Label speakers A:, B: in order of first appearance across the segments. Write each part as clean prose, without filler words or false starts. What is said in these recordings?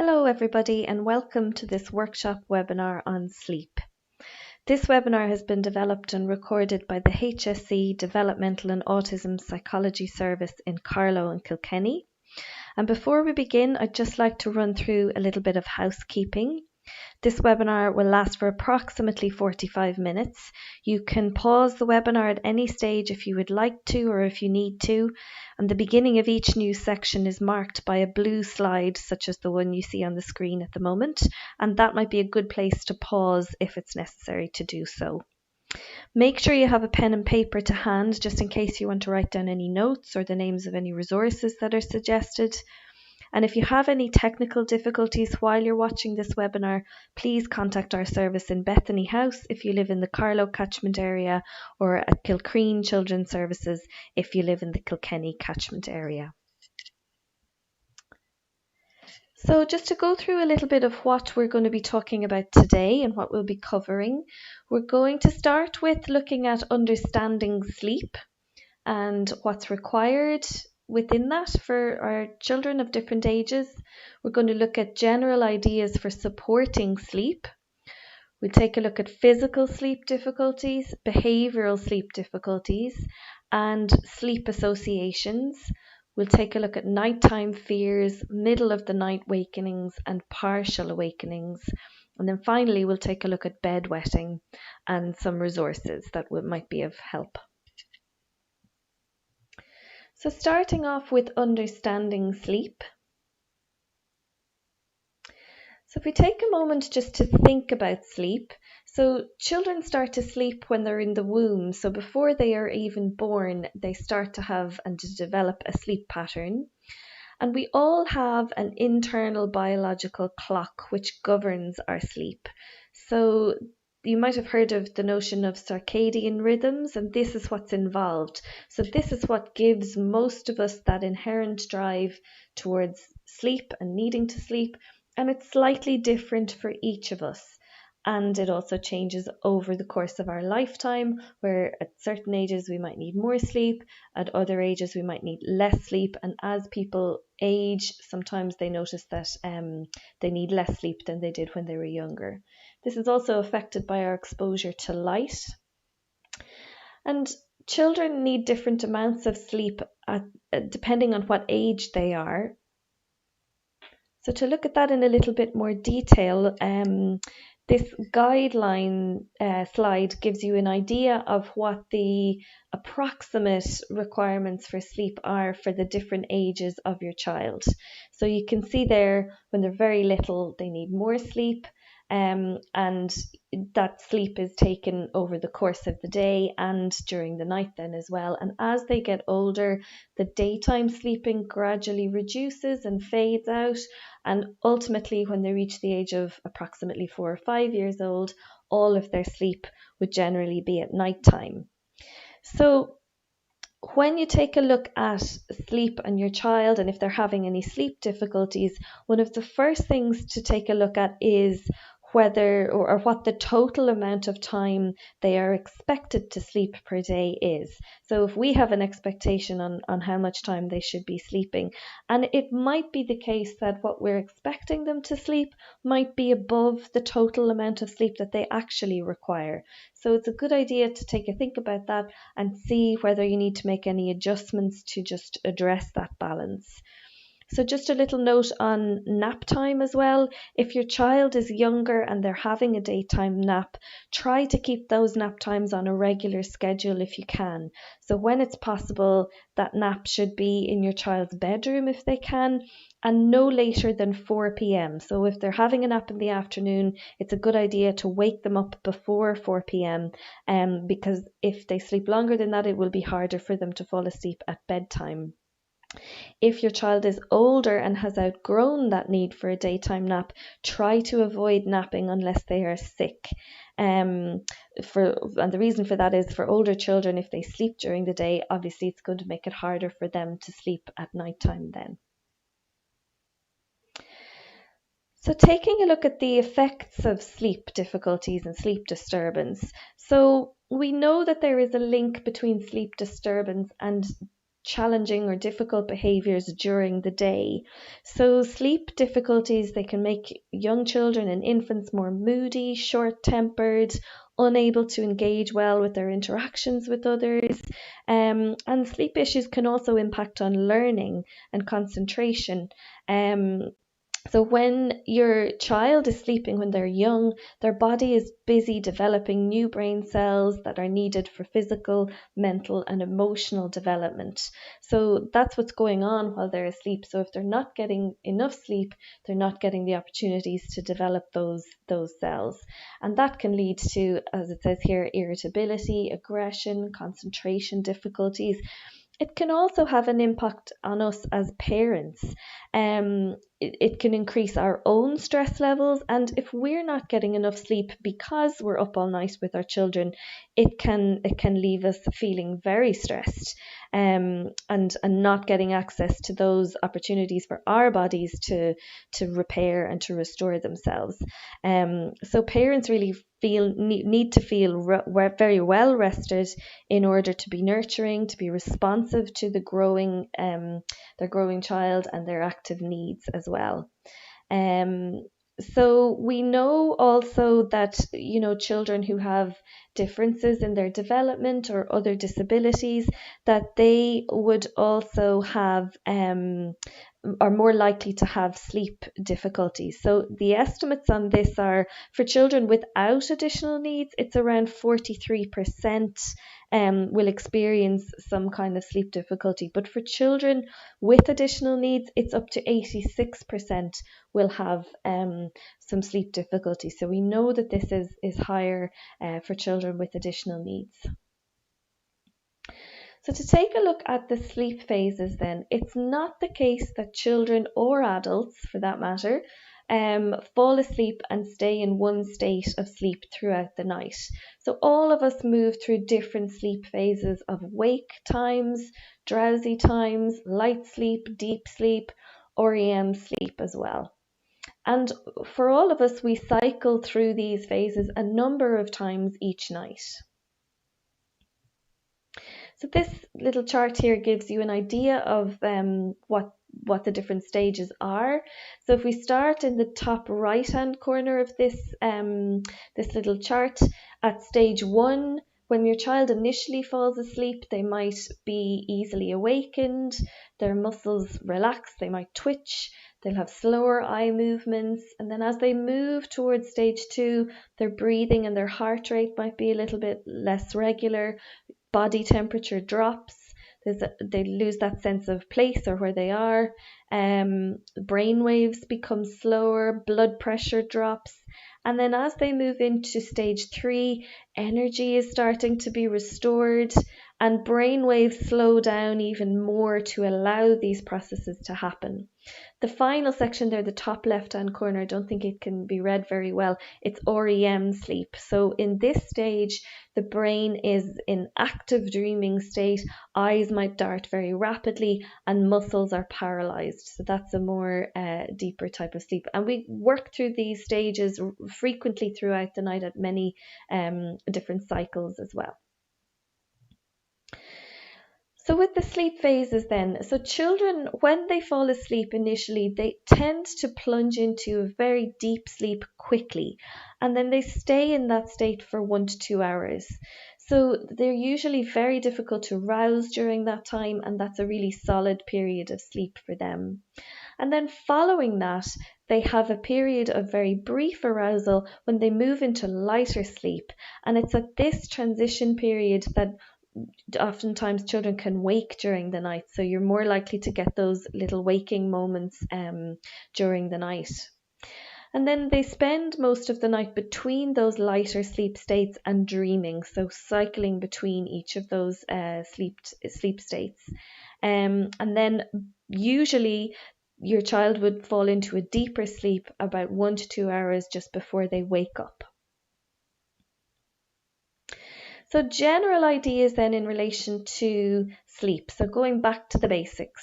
A: Hello everybody and welcome to this workshop webinar on sleep. This webinar has been developed and recorded by the HSC Developmental and Autism Psychology Service in Carlow and Kilkenny. And before we begin, I'd just like to run through a little bit of housekeeping. This webinar will last for approximately 45 minutes. You can pause the webinar at any stage if you would like to or if you need to. And the beginning of each new section is marked by a blue slide, such as the one you see on the screen at the moment. And that might be a good place to pause if it's necessary to do so. Make sure you have a pen and paper to hand just in case you want to write down any notes or the names of any resources that are suggested. And if you have any technical difficulties while you're watching this webinar, please contact our service in Bethany House if you live in the Carlow catchment area, or at Kilcreen Children's Services if you live in the Kilkenny catchment area. So just to go through a little bit of what we're going to be talking about today and what we'll be covering, we're going to start with looking at understanding sleep and what's required within that for our children of different ages. We're going to look at general ideas for supporting sleep. We'll take a look at physical sleep difficulties, behavioural sleep difficulties, and sleep associations. We'll take a look at nighttime fears, middle of the night wakenings, and partial awakenings. And then finally, we'll take a look at bedwetting and some resources that might be of help. So starting off with understanding sleep. So if we take a moment just to think about sleep, so children start to sleep when they're in the womb. So before they are even born, they start to have and to develop a sleep pattern. And we all have an internal biological clock which governs our sleep. So you might have heard of the notion of circadian rhythms, and this is what's involved. So this is what gives most of us that inherent drive towards sleep and needing to sleep, and it's slightly different for each of us. And it also changes over the course of our lifetime, where at certain ages we might need more sleep, at other ages we might need less sleep, and as people age, sometimes they notice that they need less sleep than they did when they were younger. This is also affected by our exposure to light. And children need different amounts of sleep depending on what age they are. So to look at that in a little bit more detail, this guideline slide gives you an idea of what the approximate requirements for sleep are for the different ages of your child. So you can see there, when they're very little, they need more sleep, and that sleep is taken over the course of the day and during the night then as well. And as they get older, the daytime sleeping gradually reduces and fades out. And ultimately, when they reach the age of approximately 4 or 5 years old, all of their sleep would generally be at nighttime. So when you take a look at sleep and your child, and if they're having any sleep difficulties, one of the first things to take a look at is whether or what the total amount of time they are expected to sleep per day is. So if we have an expectation on how much time they should be sleeping, and it might be the case that what we're expecting them to sleep might be above the total amount of sleep that they actually require. So it's a good idea to take a think about that and see whether you need to make any adjustments to just address that balance. So just a little note on nap time as well. If your child is younger and they're having a daytime nap, try to keep those nap times on a regular schedule if you can. So when it's possible, that nap should be in your child's bedroom if they can, and no later than 4 p.m. So if they're having a nap in the afternoon, it's a good idea to wake them up before 4 p.m. Because if they sleep longer than that, it will be harder for them to fall asleep at bedtime. If your child is older and has outgrown that need for a daytime nap, try to avoid napping unless they are sick. And the reason for that is, for older children, if they sleep during the day, obviously it's going to make it harder for them to sleep at nighttime then. So taking a look at the effects of sleep difficulties and sleep disturbance. So we know that there is a link between sleep disturbance and challenging or difficult behaviors during the day. So sleep difficulties, they can make young children and infants more moody, short-tempered, unable to engage well with their interactions with others. And sleep issues can also impact on learning and concentration. So when your child is sleeping when they're young, their body is busy developing new brain cells that are needed for physical, mental, and emotional development. So that's what's going on while they're asleep. So if they're not getting enough sleep, they're not getting the opportunities to develop those cells. And that can lead to, as it says here, irritability, aggression, concentration difficulties. It can also have an impact on us as parents. It can increase our own stress levels, and if we're not getting enough sleep because we're up all night with our children, it can leave us feeling very stressed, and not getting access to those opportunities for our bodies to repair and to restore themselves. So parents really need to feel very well rested in order to be nurturing, to be responsive to their growing child and their active needs as well. Um, so we know also that children who have differences in their development or other disabilities, that they would also have are more likely to have sleep difficulties. So the estimates on this are, for children without additional needs, it's around 43% will experience some kind of sleep difficulty. But for children with additional needs, it's up to 86% will have some sleep difficulty. So we know that this is higher for children with additional needs. So to take a look at the sleep phases then, it's not the case that children or adults, for that matter, fall asleep and stay in one state of sleep throughout the night. So all of us move through different sleep phases of wake times, drowsy times, light sleep, deep sleep, REM sleep as well. And for all of us, we cycle through these phases a number of times each night. So this little chart here gives you an idea of what the different stages are. So if we start in the top right hand corner of this little chart, at stage 1, when your child initially falls asleep, they might be easily awakened, their muscles relax, they might twitch, they'll have slower eye movements, and then as they move towards stage 2, their breathing and their heart rate might be a little bit less regular, body temperature drops, they lose that sense of place or where they are, brain waves become slower, blood pressure drops, and then as they move into stage 3, energy is starting to be restored and brain waves slow down even more to allow these processes to happen. The final section there, the top left hand corner, I don't think it can be read very well, it's REM sleep. So in this stage, the brain is in active dreaming state, eyes might dart very rapidly, and muscles are paralyzed. So that's a more deeper type of sleep. And we work through these stages frequently throughout the night at many different cycles as well. So with the sleep phases then, so children, when they fall asleep initially, they tend to plunge into a very deep sleep quickly, and then they stay in that state for 1 to 2 hours. So they're usually very difficult to rouse during that time, and that's a really solid period of sleep for them. And then following that, they have a period of very brief arousal when they move into lighter sleep, and it's at this transition period that oftentimes children can wake during the night, so you're more likely to get those little waking moments during the night. And then they spend most of the night between those lighter sleep states and dreaming, so cycling between each of those sleep states. And then usually your child would fall into a deeper sleep about 1 to 2 hours just before they wake up. So general ideas then in relation to sleep. So going back to the basics.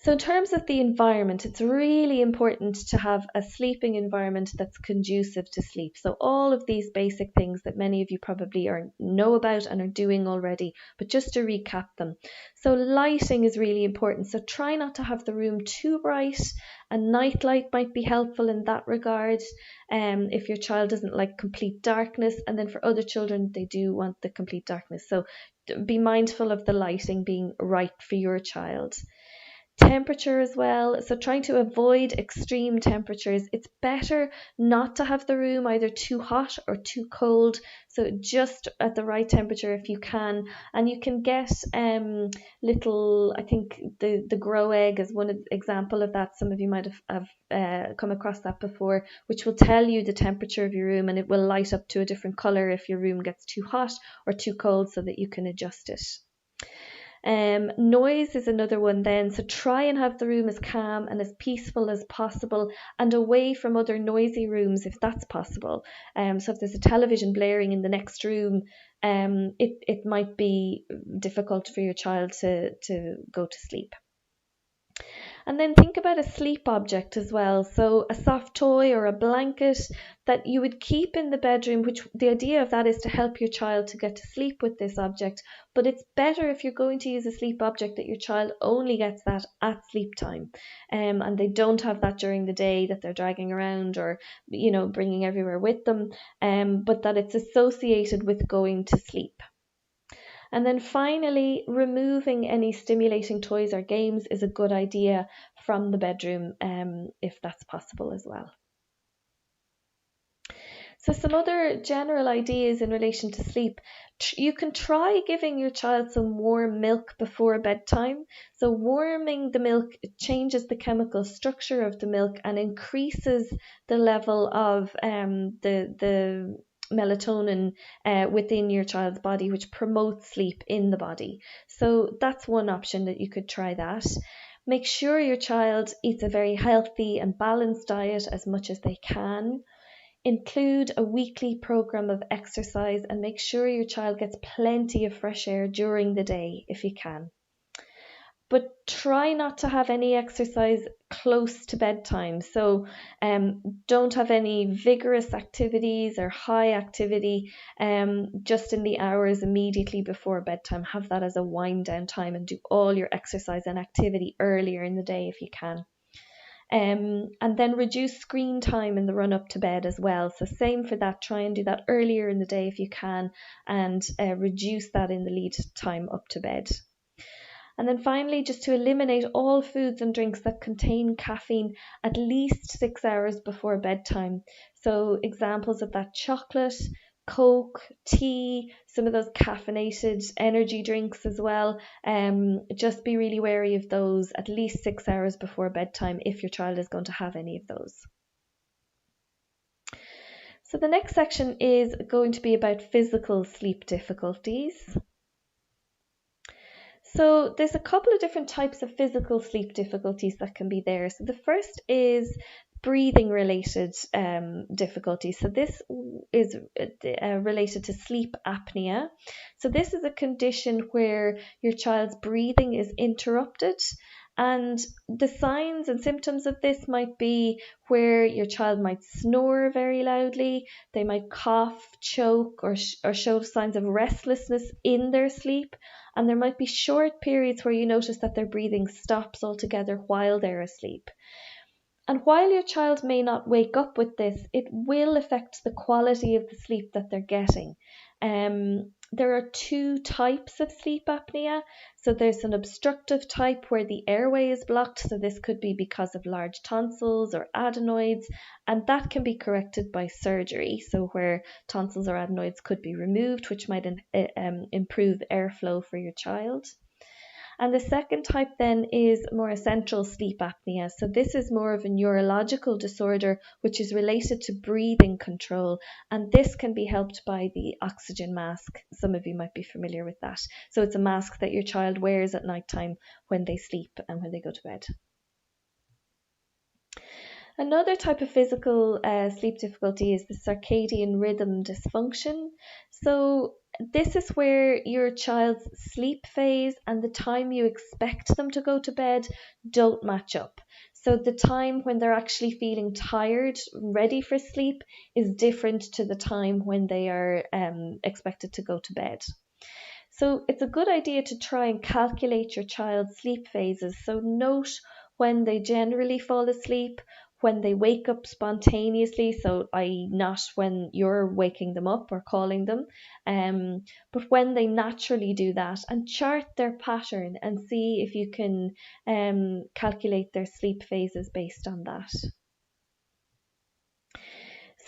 A: So in terms of the environment, it's really important to have a sleeping environment that's conducive to sleep. So all of these basic things that many of you probably know about and are doing already, but just to recap them. So lighting is really important. So try not to have the room too bright. A night light might be helpful in that regard, if your child doesn't like complete darkness. And then for other children, they do want the complete darkness. So be mindful of the lighting being right for your child. Temperature as well, so trying to avoid extreme temperatures. It's better not to have the room either too hot or too cold, so just at the right temperature if you can. And you can get little, I think the Grow Egg is one example of that. Some of you might have come across that before, which will tell you the temperature of your room, and it will light up to a different color if your room gets too hot or too cold, so that you can adjust it. Noise is another one then, so try and have the room as calm and as peaceful as possible and away from other noisy rooms if that's possible. So if there's a television blaring in the next room, it might be difficult for your child to go to sleep. And then think about a sleep object as well. So a soft toy or a blanket that you would keep in the bedroom, which the idea of that is to help your child to get to sleep with this object. But it's better if you're going to use a sleep object that your child only gets that at sleep time, and they don't have that during the day that they're dragging around or, bringing everywhere with them, but that it's associated with going to sleep. And then finally, removing any stimulating toys or games is a good idea from the bedroom, if that's possible as well. So some other general ideas in relation to sleep. You can try giving your child some warm milk before bedtime. So warming the milk changes the chemical structure of the milk and increases the level of the melatonin within your child's body, which promotes sleep in the body. So that's one option that you could try that. Make sure your child eats a very healthy and balanced diet as much as they can. Include a weekly program of exercise and make sure your child gets plenty of fresh air during the day if you can. But try not to have any exercise close to bedtime. So don't have any vigorous activities or high activity just in the hours immediately before bedtime. Have that as a wind down time and do all your exercise and activity earlier in the day if you can. And then reduce screen time in the run up to bed as well. So same for that, try and do that earlier in the day if you can, and reduce that in the lead time up to bed. And then finally, just to eliminate all foods and drinks that contain caffeine at least 6 hours before bedtime. So examples of that: chocolate, Coke, tea, some of those caffeinated energy drinks as well. Just be really wary of those at least 6 hours before bedtime if your child is going to have any of those. So the next section is going to be about physical sleep difficulties. So there's a couple of different types of physical sleep difficulties that can be there. So the first is breathing related difficulties. So this is related to sleep apnea. So this is a condition where your child's breathing is interrupted, and the signs and symptoms of this might be where your child might snore very loudly, they might cough, choke, or show signs of restlessness in their sleep. And there might be short periods where you notice that their breathing stops altogether while they're asleep. And while your child may not wake up with this, it will affect the quality of the sleep that they're getting. There are two types of sleep apnea. So there's an obstructive type where the airway is blocked. So this could be because of large tonsils or adenoids, and that can be corrected by surgery. So where tonsils or adenoids could be removed, which might improve airflow for your child. And the second type then is more essential sleep apnea. So this is more of a neurological disorder which is related to breathing control, and this can be helped by the oxygen mask. Some of you might be familiar with that. So it's a mask that your child wears at night time when they sleep and when they go to bed. Another type of physical sleep difficulty is the circadian rhythm dysfunction. So, this is where your child's sleep phase and the time you expect them to go to bed don't match up. So, the time when they're actually feeling tired, ready for sleep, is different to the time when they are expected to go to bed. So it's a good idea to try and calculate your child's sleep phases. So note when they generally fall asleep, when they wake up spontaneously, so i.e. not when you're waking them up or calling them, but when they naturally do that, and chart their pattern and see if you can calculate their sleep phases based on that.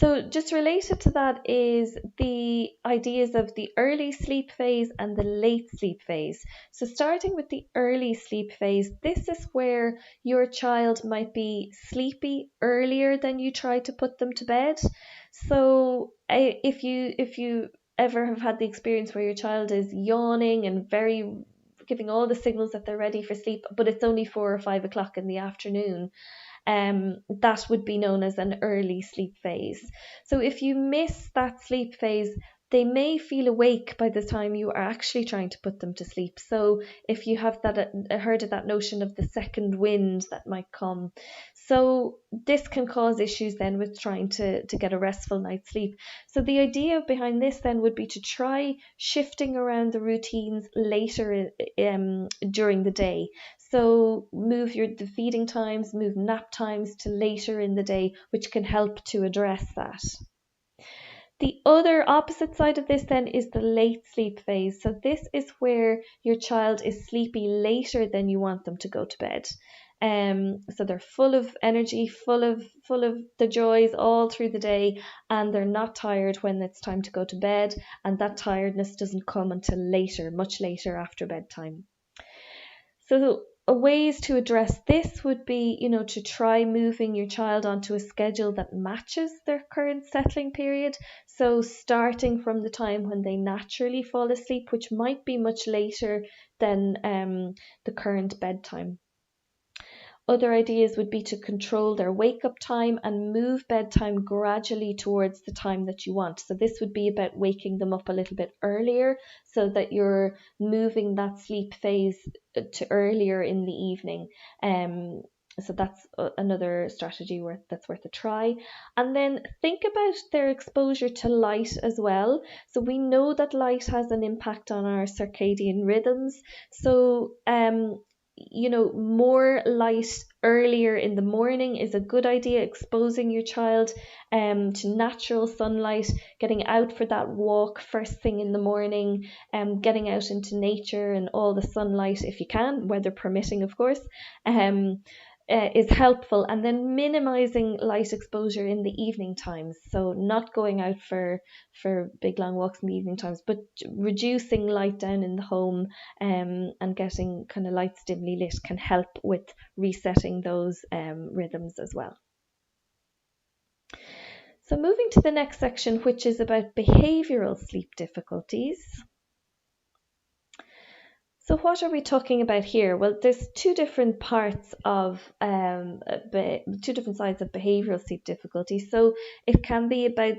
A: So, just related to that is the ideas of the early sleep phase and the late sleep phase. So, starting with the early sleep phase, this is where your child might be sleepy earlier than you try to put them to bed. So, if you ever have had the experience where your child is yawning and very giving all the signals that they're ready for sleep, but it's only 4 or 5 o'clock in the afternoon, that would be known as an early sleep phase. So if you miss that sleep phase, they may feel awake by the time you are actually trying to put them to sleep. So if you have that heard of that notion of the second wind that might come, so this can cause issues then with trying to get a restful night's sleep. So the idea behind this then would be to try shifting around the routines later during the day. So move the feeding times, move nap times to later in the day, which can help to address that. The other opposite side of this then is the late sleep phase. So this is where your child is sleepy later than you want them to go to bed. So they're full of energy, full of the joys all through the day, and they're not tired when it's time to go to bed, and that tiredness doesn't come until later, much later after bedtime. So ways to address this would be, to try moving your child onto a schedule that matches their current settling period. So starting from the time when they naturally fall asleep, which might be much later than the current bedtime. Other ideas would be to control their wake up time and move bedtime gradually towards the time that you want. So this would be about waking them up a little bit earlier so that you're moving that sleep phase to earlier in the evening. So that's another strategy that's worth a try. And then think about their exposure to light as well. So we know that light has an impact on our circadian rhythms. So more light earlier in the morning is a good idea. Exposing your child to natural sunlight, getting out for that walk first thing in the morning, getting out into nature and all the sunlight if you can, weather permitting, of course, is helpful. And then minimizing light exposure in the evening times, so not going out for big long walks in the evening times, but reducing light down in the home, and getting kind of lights dimly lit can help with resetting those rhythms as well. So moving to the next section, which is about behavioural sleep difficulties. So what are we talking about here? Well, there's two different parts of two different sides of behavioural sleep difficulty. So it can be about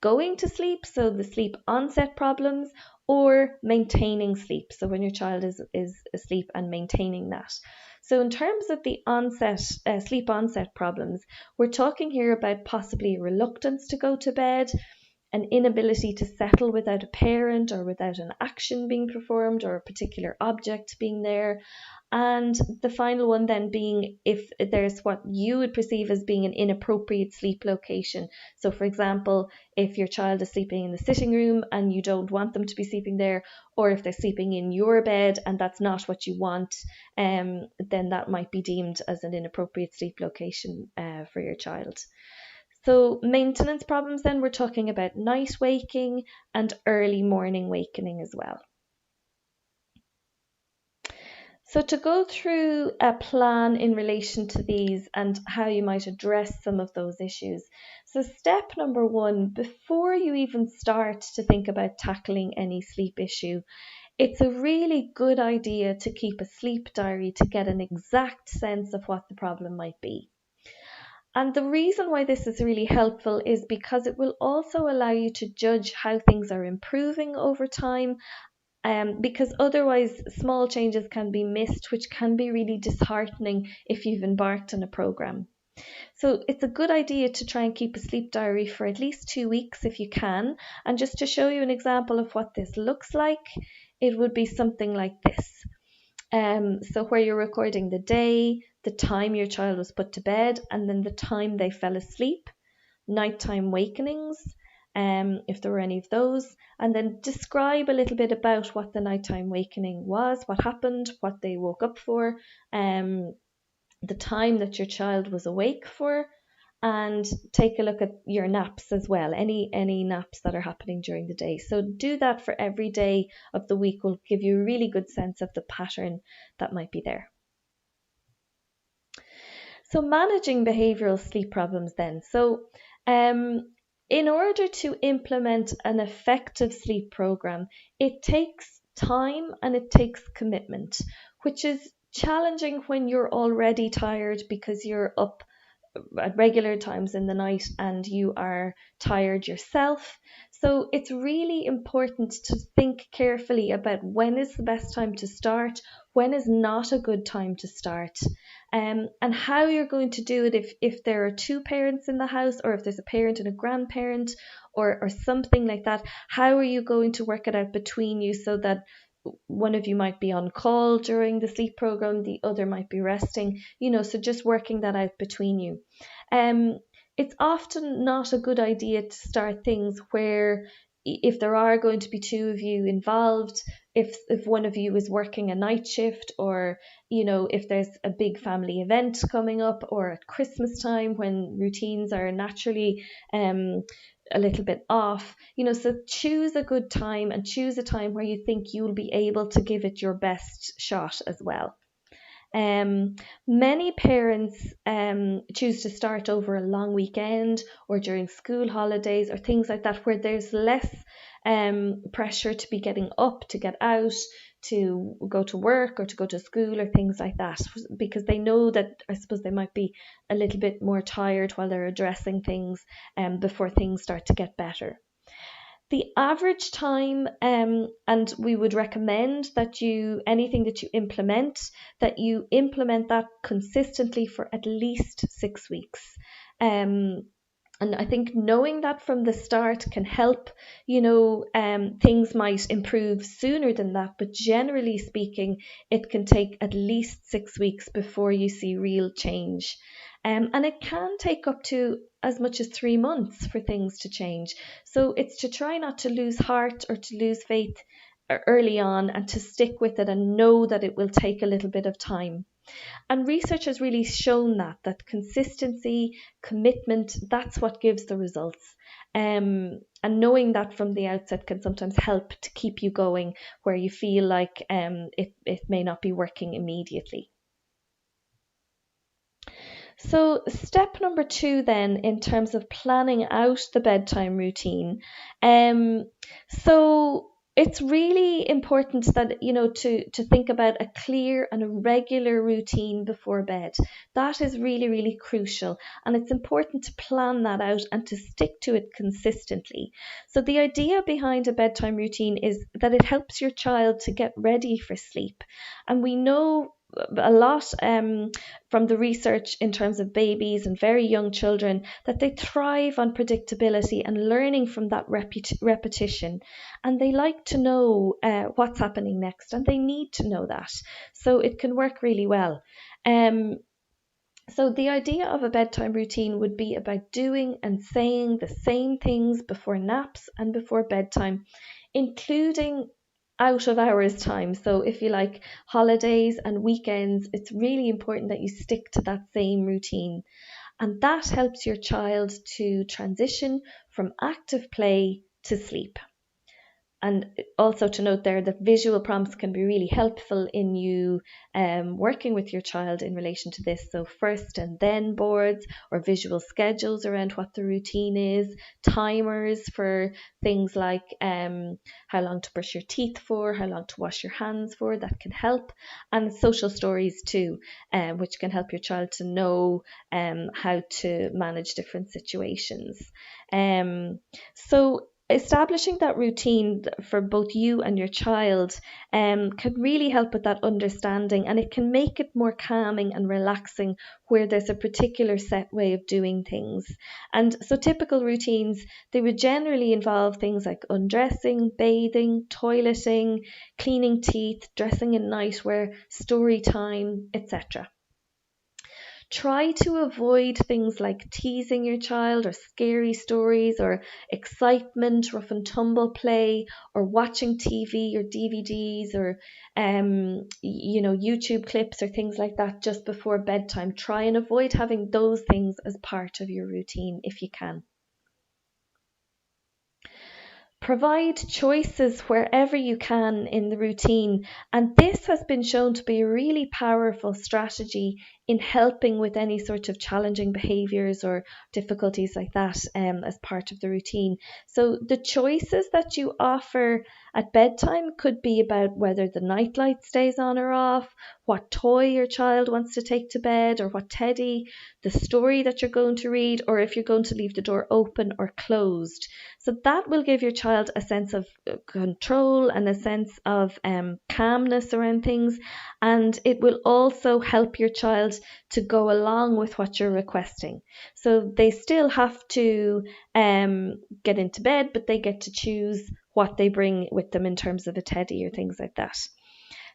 A: going to sleep, so the sleep onset problems, or maintaining sleep. So when your child is asleep and maintaining that. So in terms of the sleep onset problems, we're talking here about possibly reluctance to go to bed, an inability to settle without a parent or without an action being performed or a particular object being there. And the final one then being if there's what you would perceive as being an inappropriate sleep location. So for example, if your child is sleeping in the sitting room and you don't want them to be sleeping there, or if they're sleeping in your bed and that's not what you want, then that might be deemed as an inappropriate sleep location for your child. So maintenance problems then, we're talking about night waking and early morning wakening as well. So to go through a plan in relation to these and how you might address some of those issues. So step number 1, before you even start to think about tackling any sleep issue, it's a really good idea to keep a sleep diary to get an exact sense of what the problem might be. And the reason why this is really helpful is because it will also allow you to judge how things are improving over time, because otherwise small changes can be missed, which can be really disheartening if you've embarked on a program. So it's a good idea to try and keep a sleep diary for at least 2 weeks if you can. And just to show you an example of what this looks like, it would be something like this. So where you're recording the day, the time your child was put to bed, and then the time they fell asleep, nighttime wakenings, if there were any of those, and then describe a little bit about what the nighttime wakening was, what happened, what they woke up for, the time that your child was awake for, and take a look at your naps as well, any naps that are happening during the day. So do that for every day of the week will give you a really good sense of the pattern that might be there. So managing behavioral sleep problems then. So in order to implement an effective sleep program, it takes time and it takes commitment, which is challenging when you're already tired because you're up at regular times in the night and you are tired yourself. So it's really important to think carefully about when is the best time to start, when is not a good time to start, and how you're going to do it if there are two parents in the house, or if there's a parent and a grandparent, or something like that. How are you going to work it out between you so that one of you might be on call during the sleep program, the other might be resting, so just working that out between you. It's often not a good idea to start things where if there are going to be two of you involved, if one of you is working a night shift, or if there's a big family event coming up, or at Christmas time when routines are naturally a little bit off, so choose a good time and choose a time where you think you'll be able to give it your best shot as well. Many parents choose to start over a long weekend or during school holidays or things like that, where there's less pressure to be getting up, to get out, to go to work or to go to school or things like that, because they know that, I suppose, they might be a little bit more tired while they're addressing things before things start to get better. The average time, and we would recommend that anything that you implement that consistently for at least 6 weeks. And I think knowing that from the start can help. Things might improve sooner than that, but generally speaking, it can take at least 6 weeks before you see real change. And it can take up to as much as 3 months for things to change. So it's to try not to lose heart or to lose faith early on, and to stick with it and know that it will take a little bit of time. And research has really shown that consistency, commitment, that's what gives the results. And knowing that from the outset can sometimes help to keep you going where you feel like it may not be working immediately. So step number 2 then, in terms of planning out the bedtime routine. So it's really important that, to think about a clear and a regular routine before bed. That is really, really crucial. And it's important to plan that out and to stick to it consistently. So the idea behind a bedtime routine is that it helps your child to get ready for sleep. And we know a lot from the research in terms of babies and very young children that they thrive on predictability and learning from that repetition, and they like to know what's happening next, and they need to know that, so it can work really well. So the idea of a bedtime routine would be about doing and saying the same things before naps and before bedtime, including out of hours time. So if you like holidays and weekends, it's really important that you stick to that same routine. And that helps your child to transition from active play to sleep. And also to note there that visual prompts can be really helpful in you working with your child in relation to this. So first and then boards, or visual schedules around what the routine is, timers for things like how long to brush your teeth for, how long to wash your hands for, that can help, and social stories too, which can help your child to know how to manage different situations. So establishing that routine for both you and your child can really help with that understanding, and it can make it more calming and relaxing where there's a particular set way of doing things. And so typical routines, they would generally involve things like undressing, bathing, toileting, cleaning teeth, dressing in nightwear, story time, etc. Try to avoid things like teasing your child, or scary stories, or excitement, rough and tumble play, or watching TV or DVDs, or YouTube clips or things like that just before bedtime. Try and avoid having those things as part of your routine if you can. Provide choices wherever you can in the routine, and this has been shown to be a really powerful strategy in helping with any sort of challenging behaviours or difficulties like that as part of the routine. So the choices that you offer at bedtime could be about whether the nightlight stays on or off, what toy your child wants to take to bed or what teddy, the story that you're going to read, or if you're going to leave the door open or closed. So that will give your child a sense of control and a sense of calmness around things, and it will also help your child to go along with what you're requesting. So they still have to get into bed, but they get to choose what they bring with them in terms of a teddy or things like that.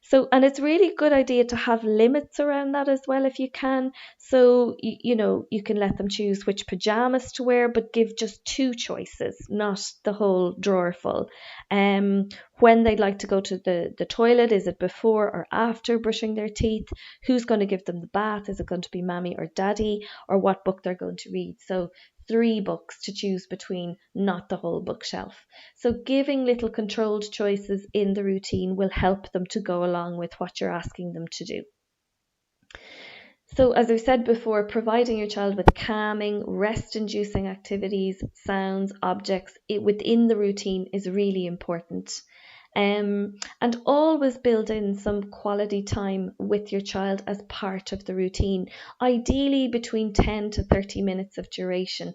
A: So, and it's really a good idea to have limits around that as well if you can. So, you can let them choose which pajamas to wear, but give just 2 choices, not the whole drawer full. When they'd like to go to the toilet, is it before or after brushing their teeth? Who's going to give them the bath? Is it going to be mommy or daddy? Or what book they're going to read? So 3 books to choose between, not the whole bookshelf. So giving little controlled choices in the routine will help them to go along with what you're asking them to do. So as I said before, providing your child with calming, rest-inducing activities, sounds, objects within the routine is really important. And always build in some quality time with your child as part of the routine, ideally between 10 to 30 minutes of duration.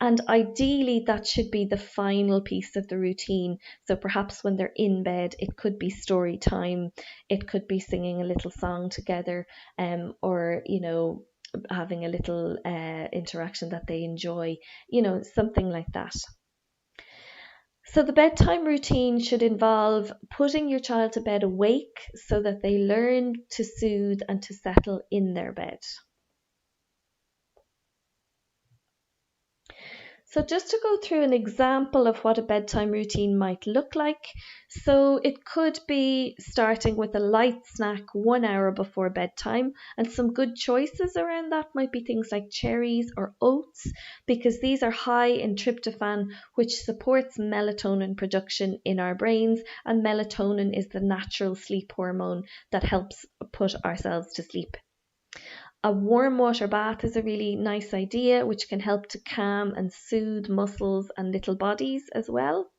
A: And ideally, that should be the final piece of the routine. So perhaps when they're in bed, it could be story time, it could be singing a little song together, or having a little interaction that they enjoy, something like that. So the bedtime routine should involve putting your child to bed awake so that they learn to soothe and to settle in their bed. So just to go through an example of what a bedtime routine might look like. So it could be starting with a light snack 1 hour before bedtime, and some good choices around that might be things like cherries or oats, because these are high in tryptophan, which supports melatonin production in our brains, and melatonin is the natural sleep hormone that helps put ourselves to sleep. A warm water bath is a really nice idea, which can help to calm and soothe muscles and little bodies as well.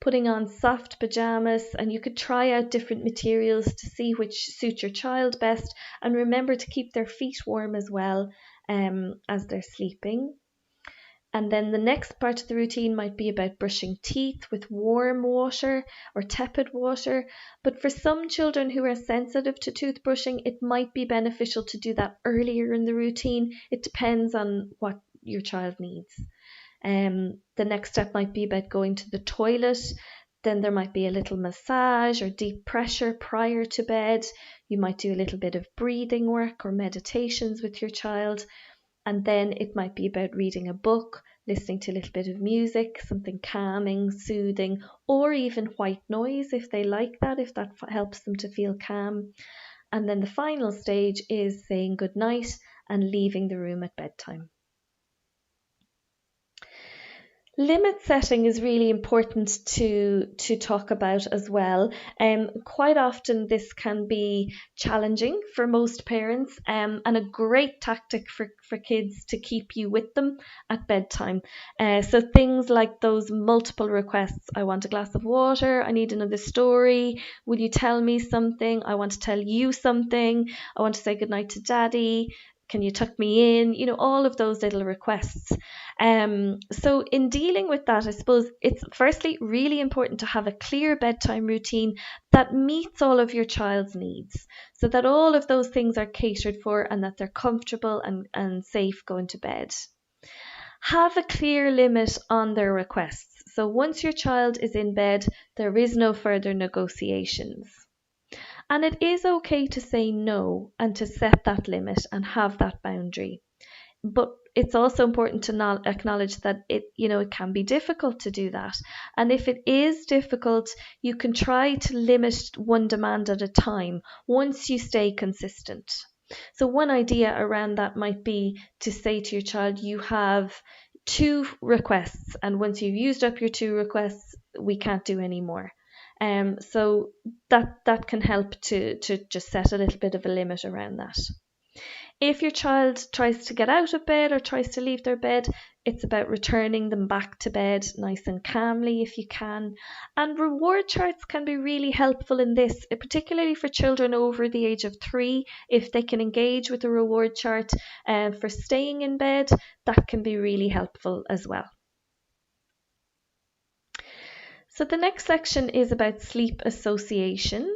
A: Putting on soft pajamas, and you could try out different materials to see which suit your child best, and remember to keep their feet warm as well as they're sleeping. And then the next part of the routine might be about brushing teeth with warm water or tepid water. But for some children who are sensitive to toothbrushing, it might be beneficial to do that earlier in the routine. It depends on what your child needs. The next step might be about going to the toilet. Then there might be a little massage or deep pressure prior to bed. You might do a little bit of breathing work or meditations with your child. And then it might be about reading a book, listening to a little bit of music, something calming, soothing, or even white noise if they like that, if that helps them to feel calm. And then the final stage is saying goodnight and leaving the room at bedtime. Limit setting is really important to talk about as well. Quite often this can be challenging for most parents, and a great tactic for kids to keep you with them at bedtime. So things like those multiple requests: I want a glass of water, I need another story, will you tell me something, I want to tell you something, I want to say goodnight to daddy, can you tuck me in? All of those little requests. So in dealing with that, I suppose it's firstly really important to have a clear bedtime routine that meets all of your child's needs, so that all of those things are catered for and that they're comfortable and safe going to bed. Have a clear limit on their requests. So once your child is in bed, there is no further negotiations. And it is okay to say no and to set that limit and have that boundary. But it's also important to not acknowledge that it can be difficult to do that. And if it is difficult, you can try to limit one demand at a time once you stay consistent. So one idea around that might be to say to your child, you have 2 requests, and once you've used up your 2 requests, we can't do any more. So that can help to just set a little bit of a limit around that. If your child tries to get out of bed or tries to leave their bed, it's about returning them back to bed nice and calmly if you can. And reward charts can be really helpful in this, particularly for children over the age of 3. If they can engage with a reward chart for staying in bed, that can be really helpful as well. So the next section is about sleep associations.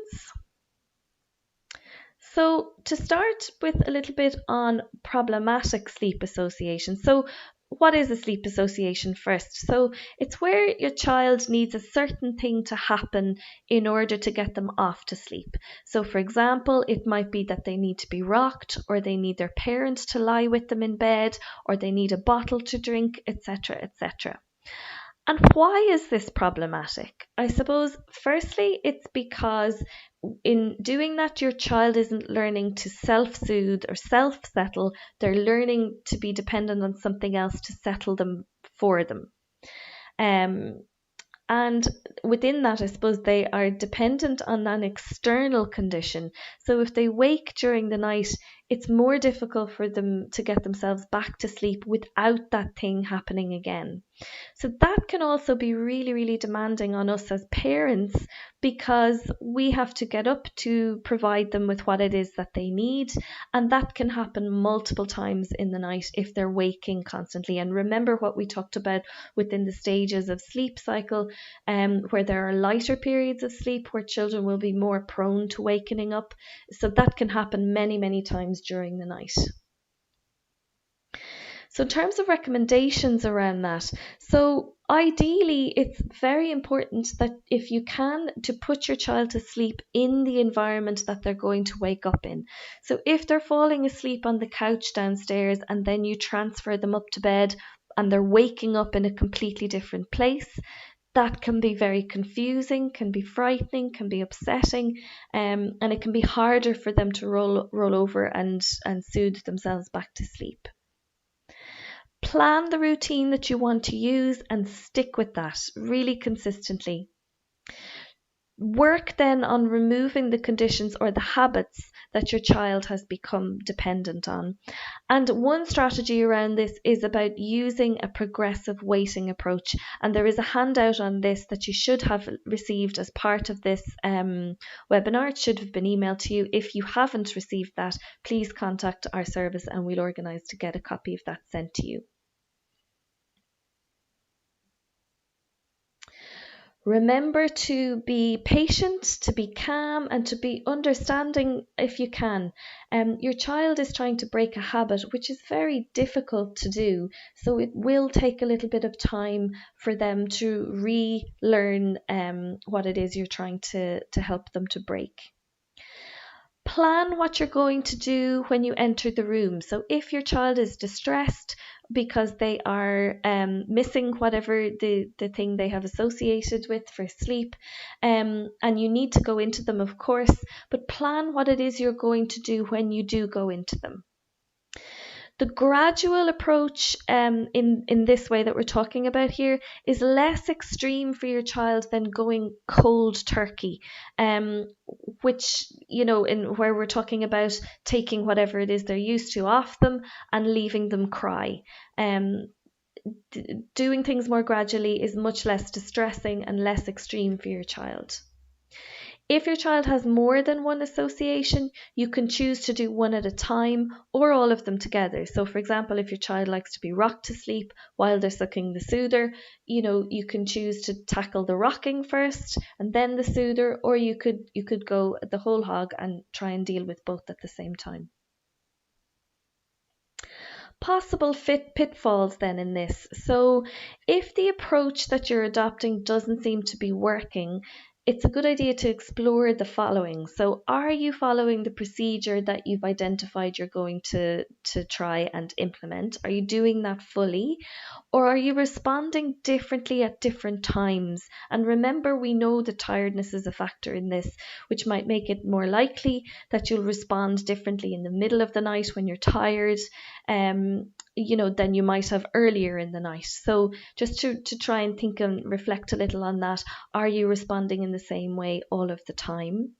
A: So to start with a little bit on problematic sleep association. So what is a sleep association first? So it's where your child needs a certain thing to happen in order to get them off to sleep. So for example, it might be that they need to be rocked, or they need their parents to lie with them in bed, or they need a bottle to drink, etc., etc. And why is this problematic? I suppose, firstly, it's because in doing that, your child isn't learning to self-soothe or self-settle. They're learning to be dependent on something else to settle them for them. And within that, I suppose they are dependent on an external condition. So if they wake during the night, it's more difficult for them to get themselves back to sleep without that thing happening again. So that can also be really, really demanding on us as parents, because we have to get up to provide them with what it is that they need. And that can happen multiple times in the night if they're waking constantly. And remember what we talked about within the stages of sleep cycle, where there are lighter periods of sleep where children will be more prone to wakening up. So that can happen many, many times during the night. So in terms of recommendations around that, so ideally it's very important that if you can, to put your child to sleep in the environment that they're going to wake up in. So if they're falling asleep on the couch downstairs and then you transfer them up to bed and they're waking up in a completely different place, that can be very confusing, can be frightening, can be upsetting, and it can be harder for them to roll over and soothe themselves back to sleep. Plan the routine that you want to use and stick with that really consistently. Work then on removing the conditions or the habits that your child has become dependent on. And one strategy around this is about using a progressive weighting approach. And there is a handout on this that you should have received as part of this webinar. It should have been emailed to you. If you haven't received that, please contact our service and we'll organise to get a copy of that sent to you. Remember to be patient, to be calm, and to be understanding if you can. Your child is trying to break a habit, which is very difficult to do. So it will take a little bit of time for them to relearn what it is you're trying to help them to break. Plan what you're going to do when you enter the room. So if your child is distressed because they are missing whatever the thing they have associated with for sleep, and you need to go into them, of course, but plan what it is you're going to do when you do go into them. The gradual approach in this way that we're talking about here is less extreme for your child than going cold turkey, which, in where we're talking about taking whatever it is they're used to off them and leaving them cry. Um, Doing things more gradually is much less distressing and less extreme for your child. If your child has more than one association, you can choose to do one at a time or all of them together. So, for example, if your child likes to be rocked to sleep while they're sucking the soother, you can choose to tackle the rocking first and then the soother, or you could go the whole hog and try and deal with both at the same time. Possible pitfalls then in this. So, if the approach that you're adopting doesn't seem to be working, it's a good idea to explore the following. So, are you following the procedure that you've identified you're going to try and implement? Are you doing that fully? Or are you responding differently at different times? And remember, we know that tiredness is a factor in this, which might make it more likely that you'll respond differently in the middle of the night when you're tired, than you might have earlier in the night. So just to try and think and reflect a little on that, are you responding in the same way all of the time?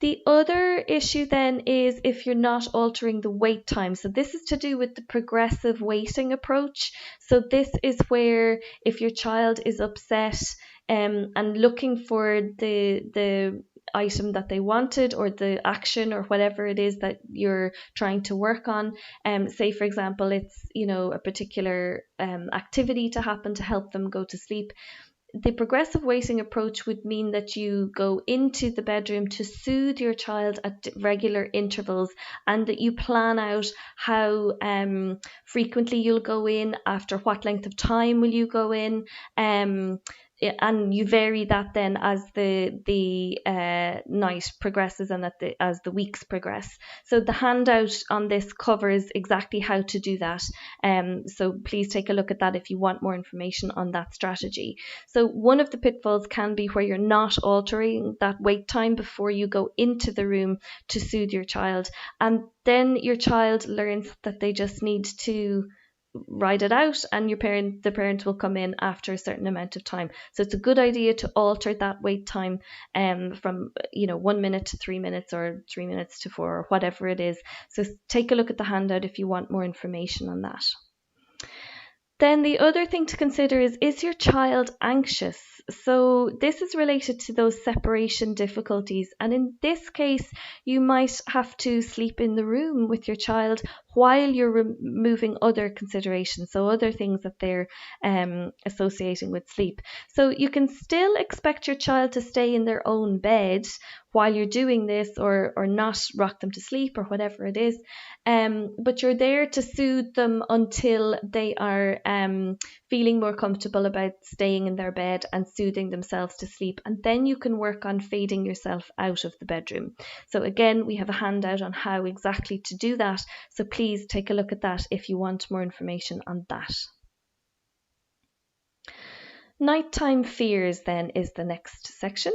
A: The other issue then is if you're not altering the wait time. So this is to do with the progressive waiting approach. So this is where if your child is upset and looking for the item that they wanted or the action or whatever it is that you're trying to work on, say for example it's a particular activity to happen to help them go to sleep. The progressive waiting approach would mean that you go into the bedroom to soothe your child at regular intervals, and that you plan out how frequently you'll go in, after what length of time will you go in, and you vary that then as the night progresses and as the weeks progress. So the handout on this covers exactly how to do that. So please take a look at that if you want more information on that strategy. So one of the pitfalls can be where you're not altering that wait time before you go into the room to soothe your child, and then your child learns that they just need to ride it out, and the parent will come in after a certain amount of time. So it's a good idea to alter that wait time from 1 minute to 3 minutes, or 3 minutes to 4, or whatever it is. So take a look at the handout if you want more information on that. Then the other thing to consider is your child anxious? So this is related to those separation difficulties, and in this case you might have to sleep in the room with your child while you're removing other considerations, so other things that they're associating with sleep. So you can still expect your child to stay in their own bed while you're doing this, or not rock them to sleep or whatever it is, but you're there to soothe them until they are feeling more comfortable about staying in their bed and soothing themselves to sleep, and then you can work on fading yourself out of the bedroom. So again, we have a handout on how exactly to do that, so please take a look at that if you want more information on that. Nighttime fears then is the next section.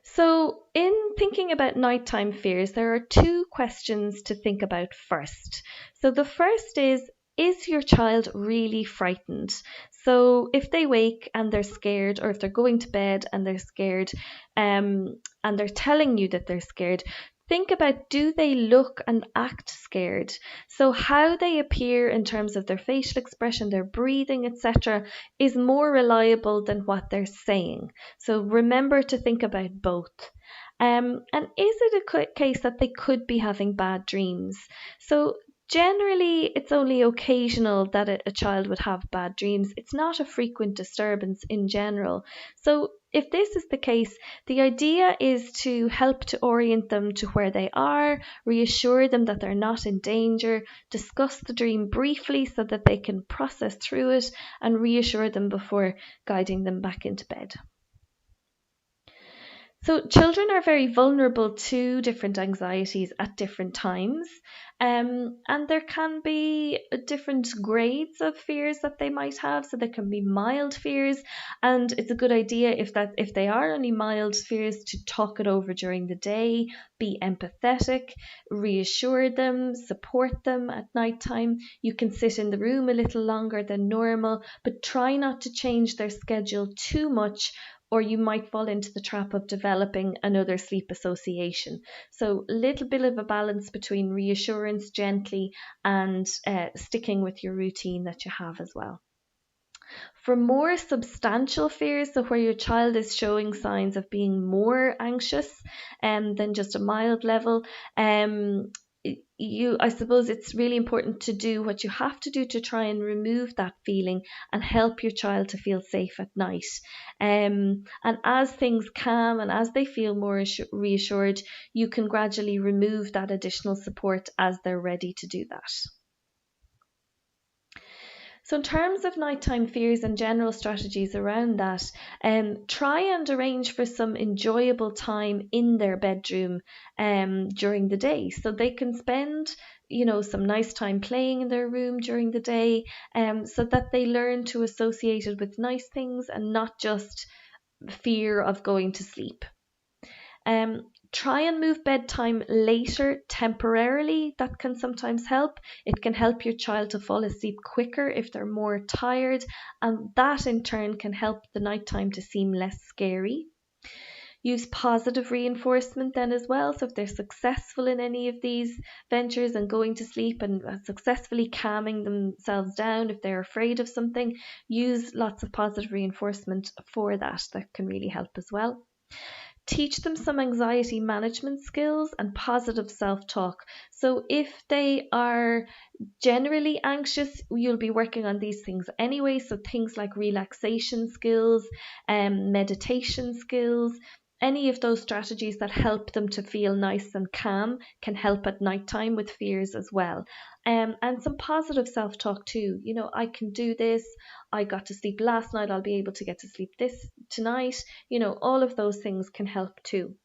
A: So in thinking about nighttime fears, there are two questions to think about first. So the first is your child really frightened? So if they wake and they're scared, or if they're going to bed and they're scared, and they're telling you that they're scared, think about, do they look and act scared? So how they appear in terms of their facial expression, their breathing, etc., is more reliable than what they're saying. So remember to think about both. And is it a case that they could be having bad dreams? So generally, it's only occasional that a child would have bad dreams. It's not a frequent disturbance in general. So if this is the case, the idea is to help to orient them to where they are, reassure them that they're not in danger, discuss the dream briefly so that they can process through it, and reassure them before guiding them back into bed. So children are very vulnerable to different anxieties at different times, and there can be different grades of fears that they might have. So there can be mild fears, and it's a good idea if they are only mild fears to talk it over during the day, be empathetic, reassure them, support them at night time. You can sit in the room a little longer than normal, but try not to change their schedule too much, or you might fall into the trap of developing another sleep association. So, a little bit of a balance between reassurance gently and sticking with your routine that you have as well. For more substantial fears, so where your child is showing signs of being more anxious than just a mild level, I suppose it's really important to do what you have to do to try and remove that feeling and help your child to feel safe at night. And as things calm and as they feel more reassured, you can gradually remove that additional support as they're ready to do that. So, in terms of nighttime fears and general strategies around that, try and arrange for some enjoyable time in their bedroom during the day, so they can spend, some nice time playing in their room during the day, so that they learn to associate it with nice things and not just fear of going to sleep. Try and move bedtime later temporarily. That can sometimes help. It can help your child to fall asleep quicker if they're more tired, and that in turn can help the nighttime to seem less scary. Use positive reinforcement then as well. So if they're successful in any of these ventures and going to sleep and successfully calming themselves down, if they're afraid of something, use lots of positive reinforcement for that. That can really help as well. Teach them some anxiety management skills and positive self-talk. So if they are generally anxious, you'll be working on these things anyway. So things like relaxation skills, meditation skills, any of those strategies that help them to feel nice and calm can help at nighttime with fears as well. And some positive self-talk too. I can do this. I got to sleep last night. I'll be able to get to sleep this tonight. All of those things can help too.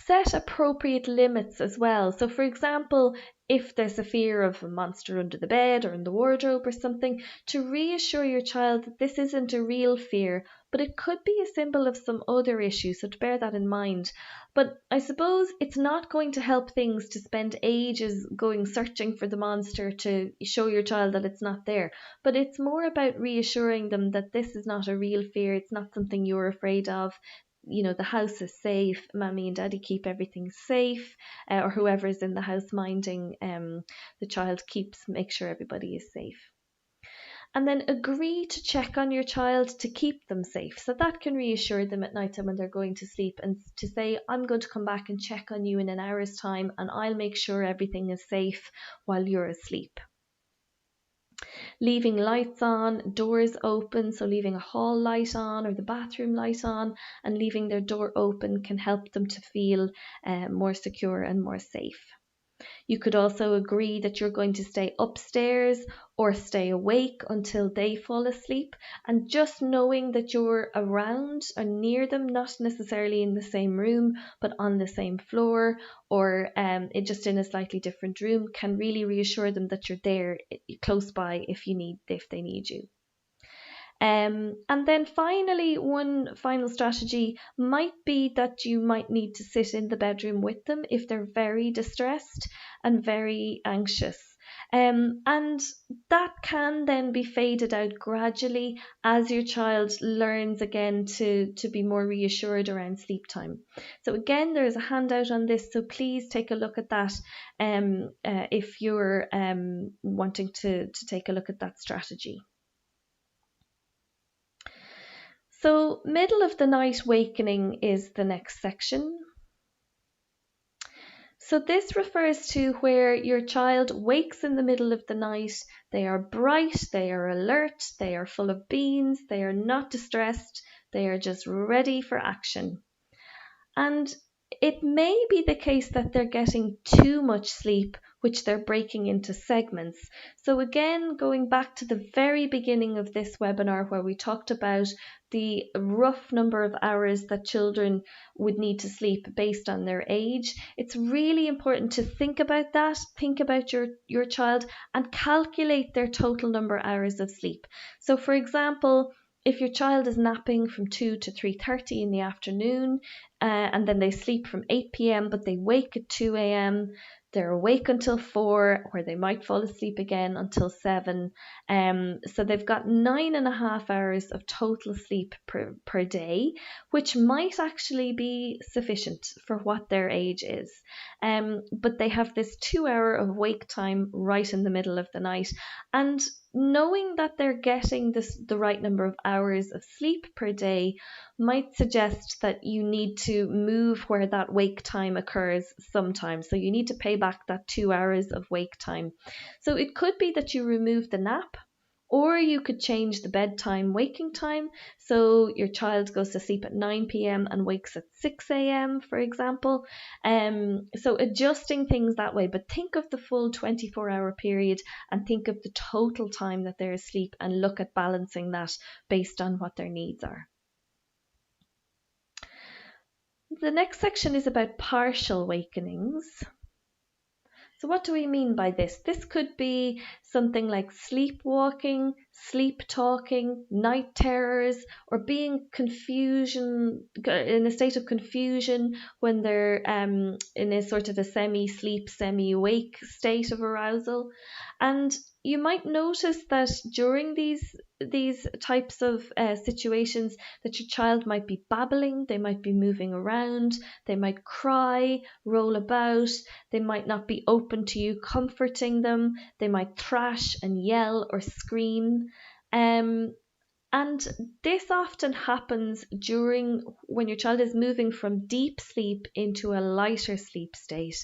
A: Set appropriate limits as well. So, for example, if there's a fear of a monster under the bed or in the wardrobe or something, to reassure your child that this isn't a real fear, but it could be a symbol of some other issue, so to bear that in mind. But I suppose it's not going to help things to spend ages going searching for the monster to show your child that it's not there. But it's more about reassuring them that this is not a real fear, it's not something you're afraid of. The house is safe, mommy and daddy keep everything safe, or whoever is in the house minding the child make sure everybody is safe. And then agree to check on your child to keep them safe. So that can reassure them at night time when they're going to sleep, and to say, I'm going to come back and check on you in an hour's time and I'll make sure everything is safe while you're asleep. Leaving lights on, doors open, so leaving a hall light on or the bathroom light on and leaving their door open can help them to feel more secure and more safe. You could also agree that you're going to stay upstairs or stay awake until they fall asleep, and just knowing that you're around or near them, not necessarily in the same room but on the same floor, or just in a slightly different room, can really reassure them that you're there close by if they need you. And then finally, one final strategy might be that you might need to sit in the bedroom with them if they're very distressed and very anxious. And that can then be faded out gradually as your child learns again to be more reassured around sleep time. So again, there is a handout on this, so please take a look at that if you're wanting to take a look at that strategy. So, middle of the night wakening is the next section. So this refers to where your child wakes in the middle of the night. They are bright, they are alert, they are full of beans, they are not distressed, they are just ready for action. And It may be the case that they're getting too much sleep, which they're breaking into segments. So again, going back to the very beginning of this webinar where we talked about the rough number of hours that children would need to sleep based on their age, it's really important to think about that, think about your child and calculate their total number of hours of sleep. So for example, if your child is napping from 2 to 3:30 in the afternoon, and then they sleep from 8 p.m. but they wake at 2 a.m., they're awake until 4, or they might fall asleep again until 7. So they've got 9.5 hours of total sleep per day, which might actually be sufficient for what their age is. But they have this 2 hour of wake time right in the middle of the night. And knowing that they're getting the right number of hours of sleep per day might suggest that you need to move where that wake time occurs sometimes. So you need to pay back that 2 hours of wake time. So it could be that you remove the nap, or you could change the bedtime waking time. So your child goes to sleep at 9 p.m. and wakes at 6 a.m., for example. So adjusting things that way, but think of the full 24-hour period and think of the total time that they're asleep and look at balancing that based on what their needs are. The next section is about partial wakenings. So what do we mean by this? This could be something like sleepwalking, sleep talking, night terrors, or being in a state of confusion when they're in a sort of a semi-sleep, semi-awake state of arousal. And you might notice that during these types of situations that your child might be babbling, they might be moving around, they might cry, roll about, they might not be open to you comforting them, they might thrash and yell or scream. And this often happens when your child is moving from deep sleep into a lighter sleep state.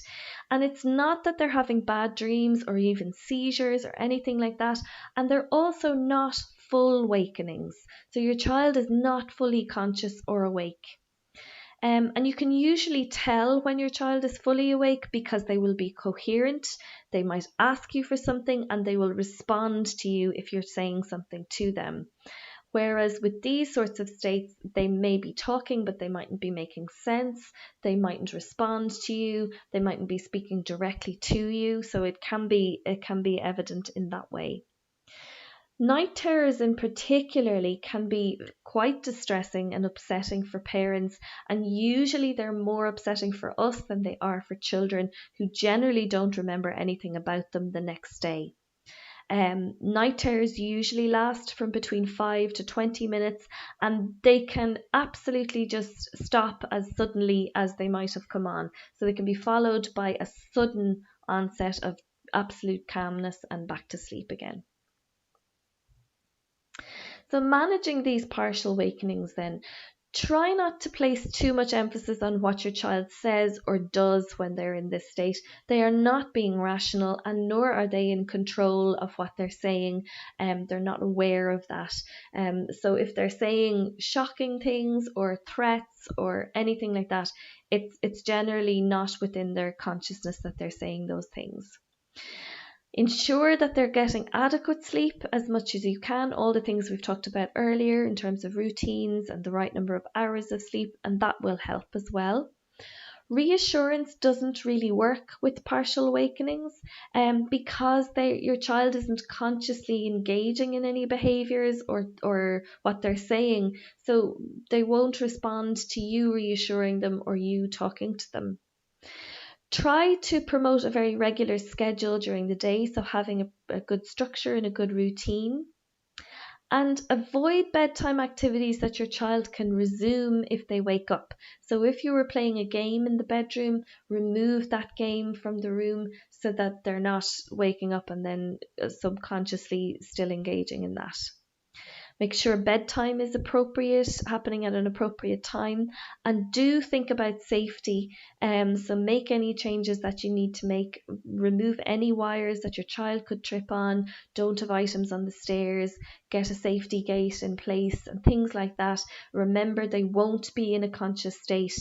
A: And it's not that they're having bad dreams or even seizures or anything like that. And they're also not full awakenings. So your child is not fully conscious or awake. And you can usually tell when your child is fully awake because they will be coherent. They might ask you for something and they will respond to you if you're saying something to them. Whereas with these sorts of states, they may be talking, but they mightn't be making sense. They mightn't respond to you. They mightn't be speaking directly to you. So it can be evident in that way. Night terrors in particularly can be quite distressing and upsetting for parents, and usually they're more upsetting for us than they are for children who generally don't remember anything about them the next day. Night terrors usually last from between 5 to 20 minutes, and they can absolutely just stop as suddenly as they might have come on. So they can be followed by a sudden onset of absolute calmness and back to sleep again. So managing these partial awakenings then, try not to place too much emphasis on what your child says or does when they're in this state. They are not being rational, and nor are they in control of what they're saying. They're not aware of that. So if they're saying shocking things or threats or anything like that, it's generally not within their consciousness that they're saying those things. Ensure that they're getting adequate sleep as much as you can, all the things we've talked about earlier in terms of routines and the right number of hours of sleep, and that will help as well. Reassurance doesn't really work with partial awakenings because your child isn't consciously engaging in any behaviours or what they're saying, so they won't respond to you reassuring them or you talking to them. Try to promote a very regular schedule during the day, so having a good structure and a good routine. And avoid bedtime activities that your child can resume if they wake up. So if you were playing a game in the bedroom, remove that game from the room so that they're not waking up and then subconsciously still engaging in that. Make sure bedtime is appropriate, happening at an appropriate time, and do think about safety. So make any changes that you need to make. Remove any wires that your child could trip on. Don't have items on the stairs. Get a safety gate in place and things like that. Remember, they won't be in a conscious state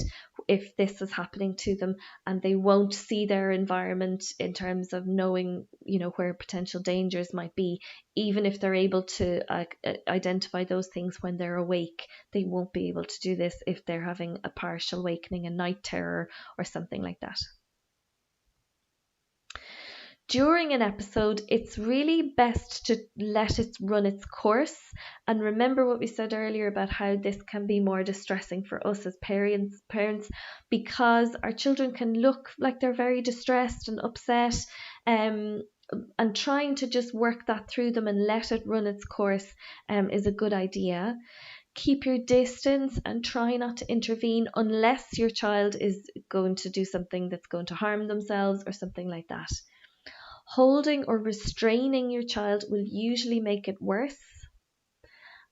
A: if this is happening to them, and they won't see their environment in terms of knowing, where potential dangers might be. Even if they're able to identify those things when they're awake, they won't be able to do this if they're having a partial awakening, a night terror, or something like that. During an episode, it's really best to let it run its course, and remember what we said earlier about how this can be more distressing for us as parents, because our children can look like they're very distressed and upset, and trying to just work that through them and let it run its course is a good idea. Keep your distance and try not to intervene unless your child is going to do something that's going to harm themselves or something like that. Holding or restraining your child will usually make it worse,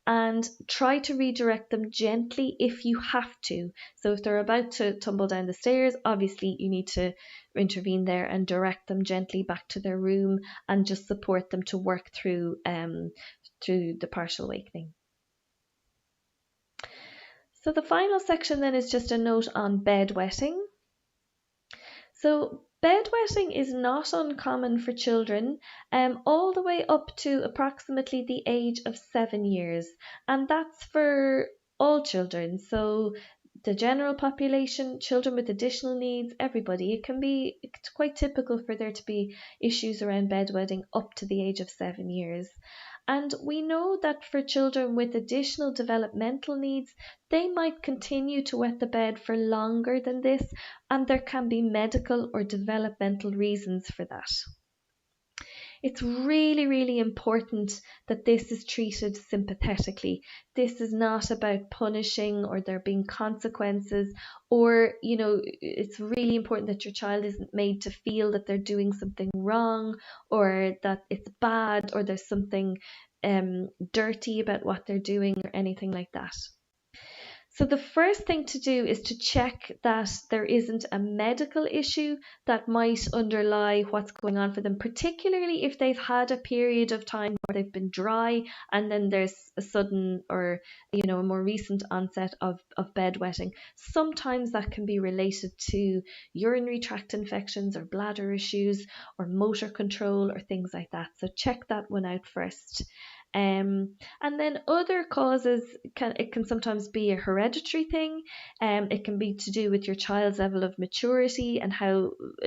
A: and try to redirect them gently if you have to. So if they're about to tumble down the stairs, obviously you need to intervene there and direct them gently back to their room and just support them to work through the partial awakening. So the final section then is just a note on bedwetting. So bedwetting is not uncommon for children, all the way up to approximately the age of 7 years, and that's for all children. So the general population, children with additional needs, everybody. It's quite typical for there to be issues around bedwetting up to the age of 7 years. And we know that for children with additional developmental needs, they might continue to wet the bed for longer than this, and there can be medical or developmental reasons for that. It's really, really important that this is treated sympathetically. This is not about punishing or there being consequences, or, it's really important that your child isn't made to feel that they're doing something wrong or that it's bad or there's something dirty about what they're doing or anything like that. So the first thing to do is to check that there isn't a medical issue that might underlie what's going on for them, particularly if they've had a period of time where they've been dry and then there's a sudden or a more recent onset of bedwetting. Sometimes that can be related to urinary tract infections or bladder issues or motor control or things like that. So check that one out first. And then other causes can sometimes be a hereditary thing. It can be to do with your child's level of maturity and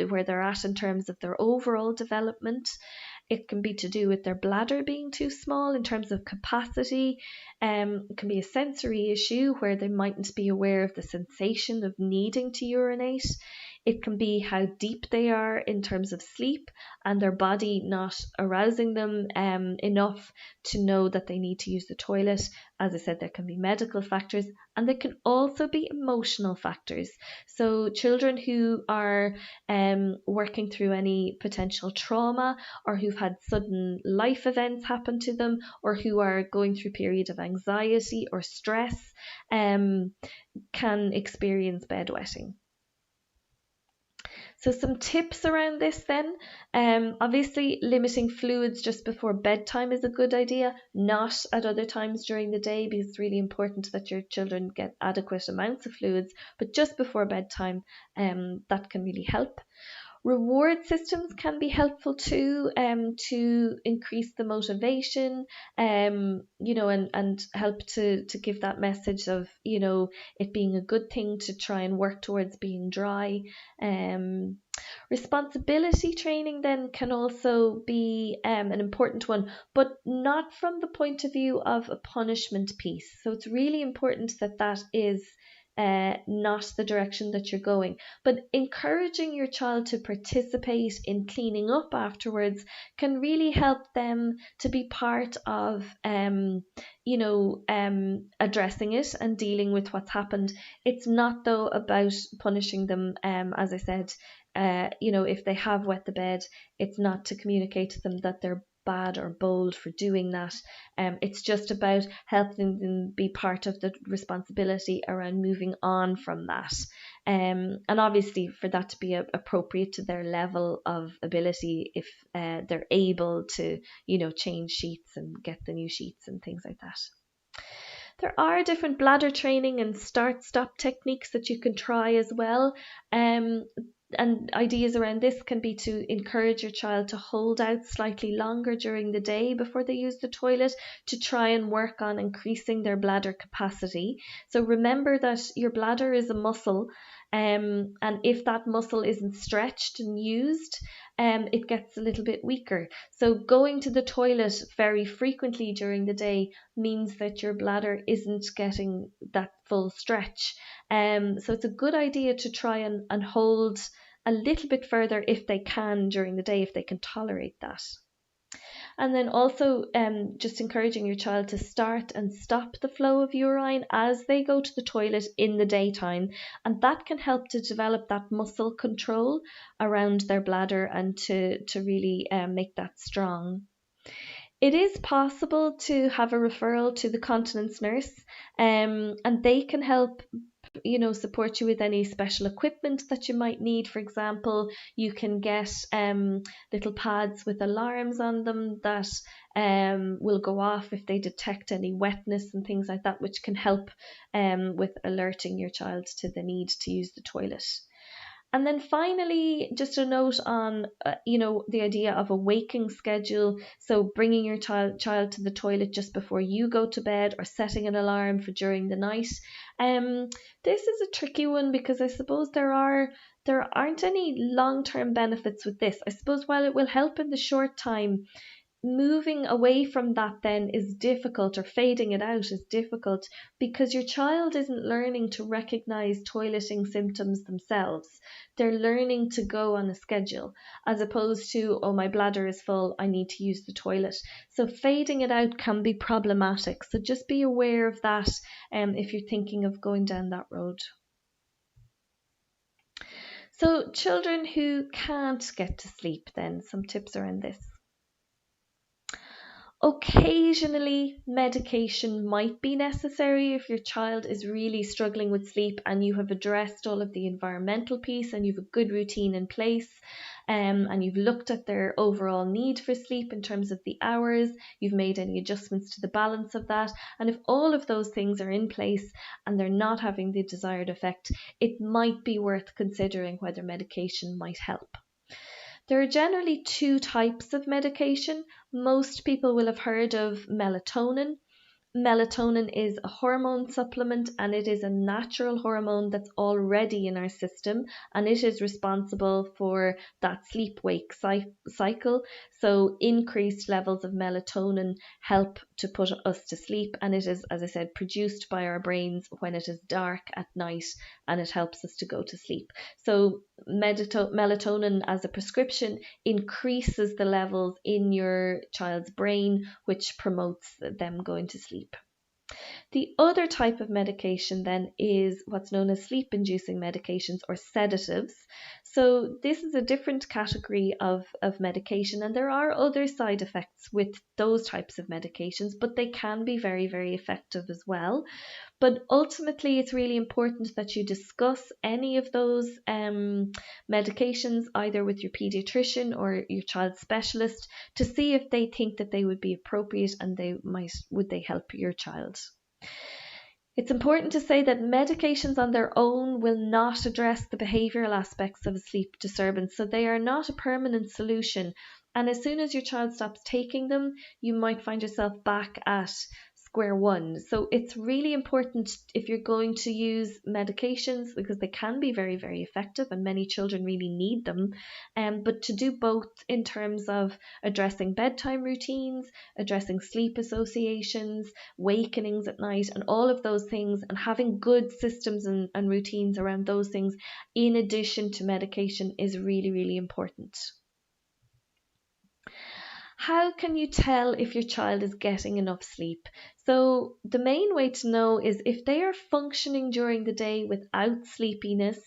A: where they're at in terms of their overall development. It can be to do with their bladder being too small in terms of capacity. It can be a sensory issue where they mightn't be aware of the sensation of needing to urinate. It can be how deep they are in terms of sleep and their body not arousing them enough to know that they need to use the toilet. As I said, there can be medical factors, and there can also be emotional factors. So children who are working through any potential trauma, or who've had sudden life events happen to them, or who are going through periods of anxiety or stress can experience bedwetting. So some tips around this then, obviously limiting fluids just before bedtime is a good idea, not at other times during the day, because it's really important that your children get adequate amounts of fluids, but just before bedtime, that can really help. Reward systems can be helpful too, to increase the motivation, and help to give that message of, it being a good thing to try and work towards being dry. Responsibility training then can also be an important one, but not from the point of view of a punishment piece. So it's really important that is not the direction that you're going, but encouraging your child to participate in cleaning up afterwards can really help them to be part of addressing it and dealing with what's happened. It's not though about punishing them, as I said. If they have wet the bed, it's not to communicate to them that they're bad or bold for doing that. It's just about helping them be part of the responsibility around moving on from that. And obviously for that to be appropriate to their level of ability, if they're able to, change sheets and get the new sheets and things like that. There are different bladder training and start-stop techniques that you can try as well. And ideas around this can be to encourage your child to hold out slightly longer during the day before they use the toilet to try and work on increasing their bladder capacity. So remember that your bladder is a muscle, and if that muscle isn't stretched and used, it gets a little bit weaker. So going to the toilet very frequently during the day means that your bladder isn't getting that full stretch. So it's a good idea to try and hold a little bit further if they can during the day, if they can tolerate that. And then also just encouraging your child to start and stop the flow of urine as they go to the toilet in the daytime. And that can help to develop that muscle control around their bladder and to really make that strong. It is possible to have a referral to the continence nurse, and they can help support you with any special equipment that you might need. For example, you can get little pads with alarms on them that will go off if they detect any wetness and things like that, which can help with alerting your child to the need to use the toilet. And then finally, just a note on, the idea of a waking schedule. So bringing your child to the toilet just before you go to bed or setting an alarm for during the night. This is a tricky one because I suppose there aren't any long-term benefits with this. I suppose while it will help in the short time, moving away from that then is difficult, or fading it out is difficult, because your child isn't learning to recognize toileting symptoms themselves. They're learning to go on a schedule, as opposed to, oh, my bladder is full, I need to use the toilet. So fading it out can be problematic. So just be aware of that if you're thinking of going down that road. So children who can't get to sleep, then some tips around this. Occasionally, medication might be necessary if your child is really struggling with sleep and you have addressed all of the environmental piece and you have a good routine in place, and you've looked at their overall need for sleep in terms of the hours, you've made any adjustments to the balance of that, and if all of those things are in place and they're not having the desired effect, it might be worth considering whether medication might help. There are generally two types of medication. Most people will have heard of melatonin. Melatonin is a hormone supplement, and it is a natural hormone that's already in our system, and it is responsible for that sleep-wake cycle. So increased levels of melatonin help to put us to sleep, and it is, as I said, produced by our brains when it is dark at night, and it helps us to go to sleep. So melatonin as a prescription increases the levels in your child's brain, which promotes them going to sleep. The other type of medication then is what's known as sleep-inducing medications, or sedatives. So this is a different category of medication, and there are other side effects with those types of medications, but they can be very, very effective as well. But ultimately, it's really important that you discuss any of those medications either with your pediatrician or your child specialist to see if they think that they would be appropriate and would they help your child. It's important to say that medications on their own will not address the behavioural aspects of a sleep disturbance, so they are not a permanent solution. And as soon as your child stops taking them, you might find yourself back at square one. So it's really important, if you're going to use medications, because they can be very, very effective and many children really need them, but to do both in terms of addressing bedtime routines, addressing sleep associations, wakenings at night, and all of those things, and having good systems and routines around those things in addition to medication is really, really important. How can you tell if your child is getting enough sleep? So the main way to know is if they are functioning during the day without sleepiness,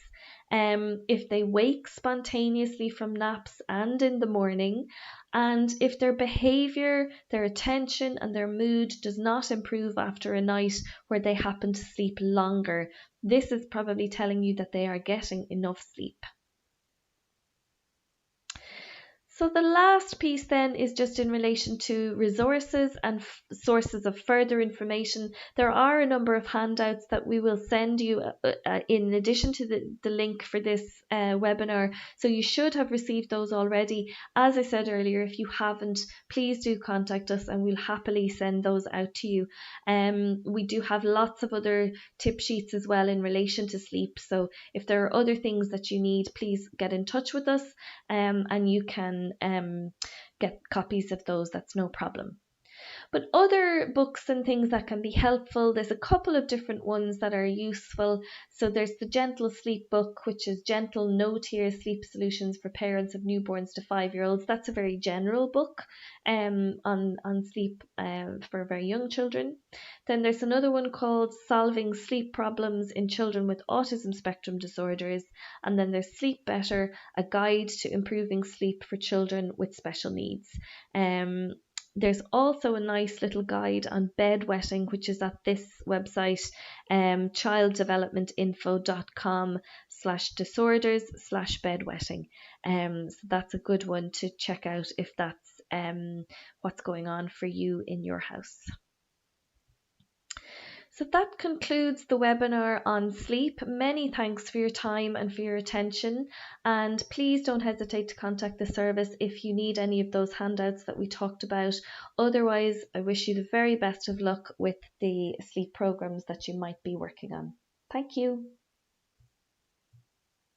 A: if they wake spontaneously from naps and in the morning, and if their behaviour, their attention and their mood does not improve after a night where they happen to sleep longer. This is probably telling you that they are getting enough sleep. So the last piece then is just in relation to resources and sources of further information. There are a number of handouts that we will send you in addition to the link for this webinar. So you should have received those already. As I said earlier, if you haven't, please do contact us and we'll happily send those out to you. We do have lots of other tip sheets as well in relation to sleep. So if there are other things that you need, please get in touch with us and you can get copies of those, that's no problem. But other books and things that can be helpful, there's a couple of different ones that are useful. So there's the Gentle Sleep book, which is Gentle No-Tear Sleep Solutions for Parents of Newborns to 5-year-olds. That's a very general book on sleep for very young children. Then there's another one called Solving Sleep Problems in Children with Autism Spectrum Disorders. And then there's Sleep Better, a guide to improving sleep for children with special needs. There's also a nice little guide on bedwetting, which is at this website, childdevelopmentinfo.com/disorders/bedwetting. So that's a good one to check out if that's what's going on for you in your house. So that concludes the webinar on sleep. Many thanks for your time and for your attention. And please don't hesitate to contact the service if you need any of those handouts that we talked about. Otherwise, I wish you the very best of luck with the sleep programs that you might be working on. Thank you.